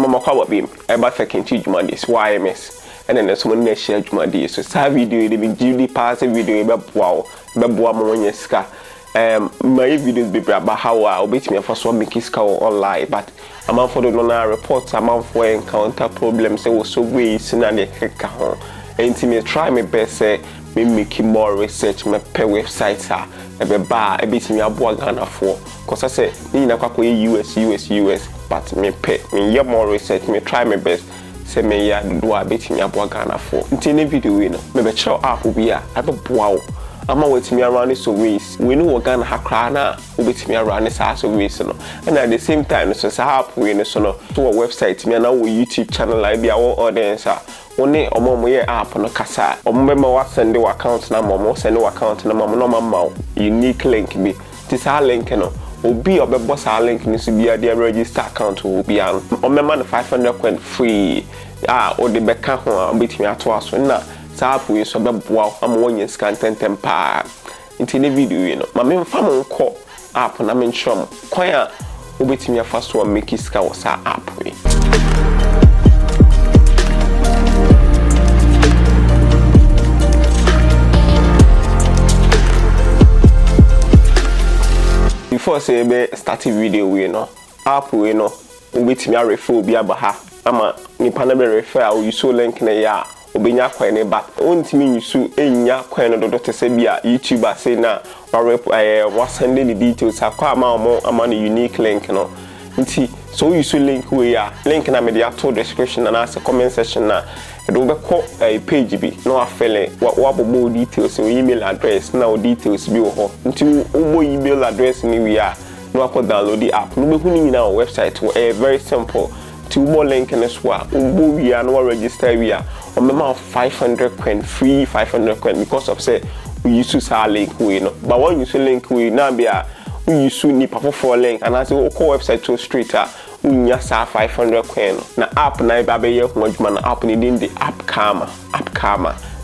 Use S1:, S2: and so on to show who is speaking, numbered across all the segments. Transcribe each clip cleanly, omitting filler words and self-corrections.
S1: mama kwa bim eba second juma this YMS and then someone na share juma this so sa video dey be give pass video be boa mo onye ska my videos be about how I obey me for so make ska online but am for the no reports am for encounter problems say so ways na dey keka ho enti me try my best say me make more research my per websites be ba e bit me aboa Ghana for cause I say ni na kwakọ US but me me more research me try my best say me ya do a bit me aboa Ghana for nti ne video we no me be show app bi a be boa ama wetimi around so ways we know Ghana hakra na obetimi around so ways no and at the same time so app we no so no to a website me na wo YouTube channel like bi our audience one omo ye app no kasa omo be ma wa send the account na mo send the account na mo no ma unique link bi this link no obi obebo sa link ni so bia dey register account obi an omema no 500 coin free o de beka ho obetimi ato aso na app we so be boa am wonye scan tentem pa into the video you know ma me mfa mo nko app na me nchom kwan a obetimi afa so make iska wo sa app we before say be start video we no app we no obetimi refer obi abaha ama nipa na be refer a you so link na ya obenya kwan ne ba ontimi nyusu enya kwan no dodo tese bia YouTuber say na wa send the details akwa ama no unique link no nti so you so link we ya link na me dey ato description na as comment section na do be ko page bi no afele wa bobo details your email address na o details bi wo ho nti wo email address ni we ya no akọ download the app no be hu ni na website very simple to more link in this one we are no register we are on 500 coin free 500 coin because of say we used to sell link we no but when you see link we now be we used to need for link and as we call website to straight we nya sa 500 coin na app na ba be ye ho adwuma na app ni din the app karma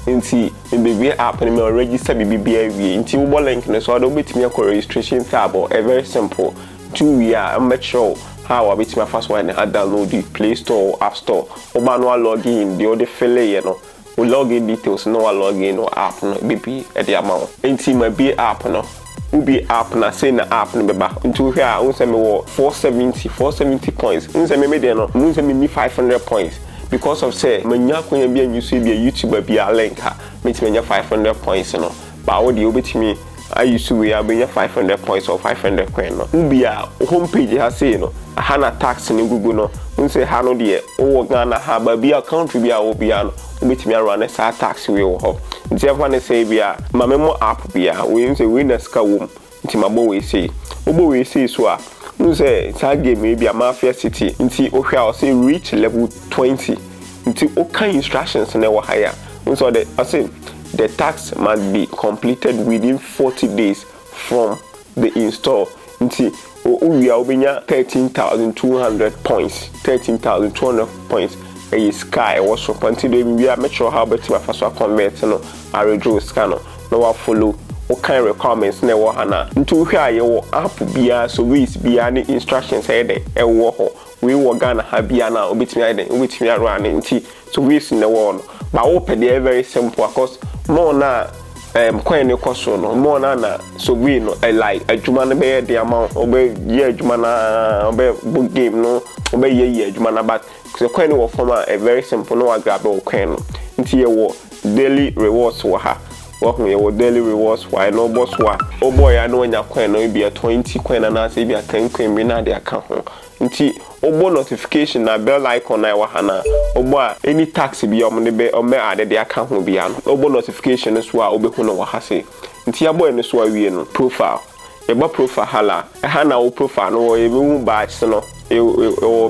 S1: nti be app ni me register bibia we nti wo link no so do betimi akọ registration tab very simple to we are make sure how I bet my first one I download the Play Store or App Store. Oba no log in the other file you know. We log in details no log in no app no BP at the amount. Enti my be app no. Ubi app na say na app no be back. Into here I say me 470 points. Unse me dey no. Unse me 500 points because of say manya kwanya bia nyusu bia YouTuber bia link ha. Me ti manya 500 points no. Ba wo dey obetimi I used to we have 500 points or 500 coin no. Ubi a homepage has say no. Hana tax in Google no. Unse hano de o Ghana ha ba bia country bia obi an obetimi run sa tax we wo ho. Nti efa ne say bia ma memo app bia we unse we na ska wom. Nti mabo we say. Obo we say so a unse sa game bia Mafia City. Nti ohwa o say reach level 20. Nti o kan instructions na wo higher. Unse I say the tax must be completed within 40 days from the install. Nti we are obenya 13,200 points. 13,200 points. A sky was so until we are make sure how better my first convert no I redraw scan no I follow what kind of requirements na wo hana. Nti hwe aye wo app bia so ways bia ni instructions e dey e wo ho. We wo Ghana ha bia na obetimi aye dey obetimi run nti so ways na wo no. But open dey very simple because more na coin e koso no more na so we no like adwuma na be the amount obe ye adwuma na obe book game no obe ye adwuma na but so coin wo form a very simple no grab o coin no nti ye wo daily rewards wo ha wo hu ye wo daily rewards why no boss wa o boy ya no nya coin no be 20 coin na say be 10 coin be na dey account ho nti obo notification na bell icon na wa hana obo any tax bi om ne be o me ade dey account ho bia no obo notification so a obehu no wa ha say nti ya boy no so awie no profile e ba profile hala e hana o profile no e be mu badge no e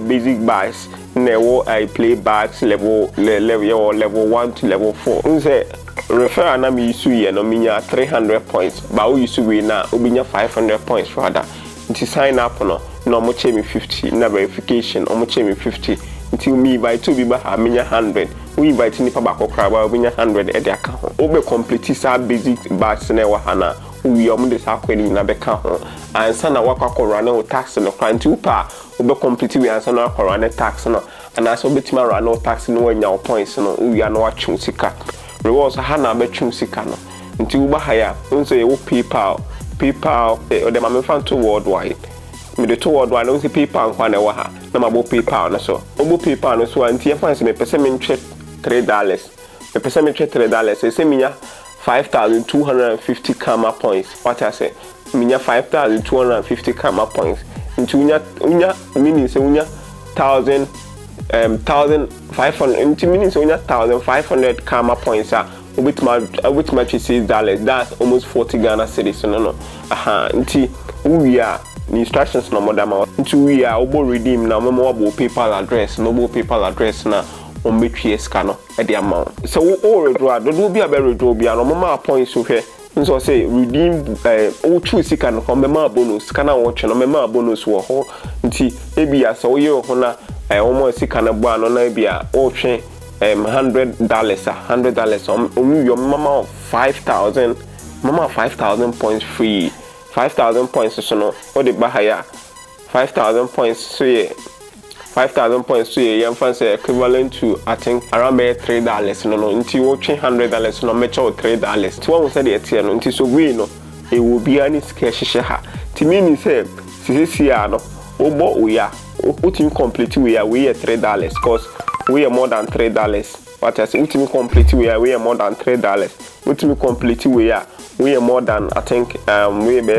S1: basic badge na wo I play badge level 1 to level 4 unse refer na me use ye no minya 300 points ba wo use we na obinya 500 points rather nti sign up no mo che me 50 na verification mo che me 50 until me by to be ba ha minya 100 we invite ni pa ba kokra ba minya 100 e dey aka ho obe complete sa basic badge na wa hana we are the Sakweni Nabeka and son of Waka tax no crime to pa will complete we answer no corona tax no and as obetima no tax no when your points no we are no watching sika rewards a hana betchum sika no until uba higher unso you PayPal or the mamma fan to worldwide me the to worldwide don't see PayPal and waha na mabo PayPal na so obo PayPal no so anti fancy me pese me $3 me pese me $3 say me 5,250 karma points. What I say? Minya 5,250 karma points. Into unya means unya 1,500. Into means unya 1,500 karma points. With my $6. That's almost 40 Ghana cedis. So no. Inti we are instructions no more than into we are obo redeem na mo PayPal address. No more PayPal address na. On betray scanner at the amount. So all withdraw, don't be a very withdraw, no mama points to here. So say redeem all true sican from mema bonus, scanner watch and mema bonus war ho. Nti ebia so ye hona almost sicana ban on ebia all chain $100, $100 your mama 5,000 mama 5,000 points free. 5,000 points so no or the bahaya 5,000 points so yeah. 5,000 points to a young fancy equivalent to I think around $3 no until watching $100 no match or $3. To one said the until so we no it will be any scarce ha. To me say no obo we are ultimate complete we are $3 because we are more than $3. What I say ultimate complete we are more than $3. Ultimate complete we are more than I think we are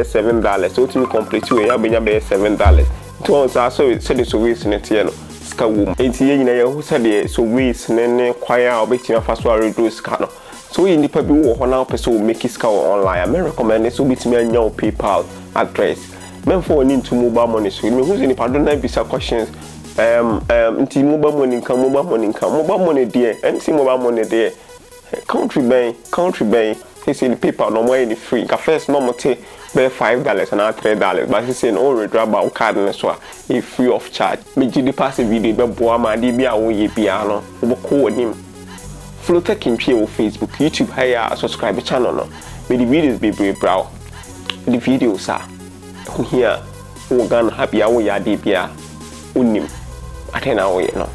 S1: $7. Ultimate complete we are $7. So said so ways in it, ska wom. Enti ye nyina ye hu said so ways ne kwaya obetima faso reduce ska no. So we nipa bi wo ho na person make ska online. I recommend so betima anya PayPal address. Men for need to mobile money so me who nipa don na bisa questions. Nti mobile money there. MC mobile money there. Country bank. He say the PayPal no more any free. Ka first no more take $5 and $3, but he saying all withdraw about card and so if free of charge. Me the passive video be boa ma di bia wo ye bia no wo ko nim. Follow tech in Facebook, YouTube, higher subscribe channel no. Me the videos be brave brow. The videos are here wo gan happy awo ya di bia unim. Atena wo ye no.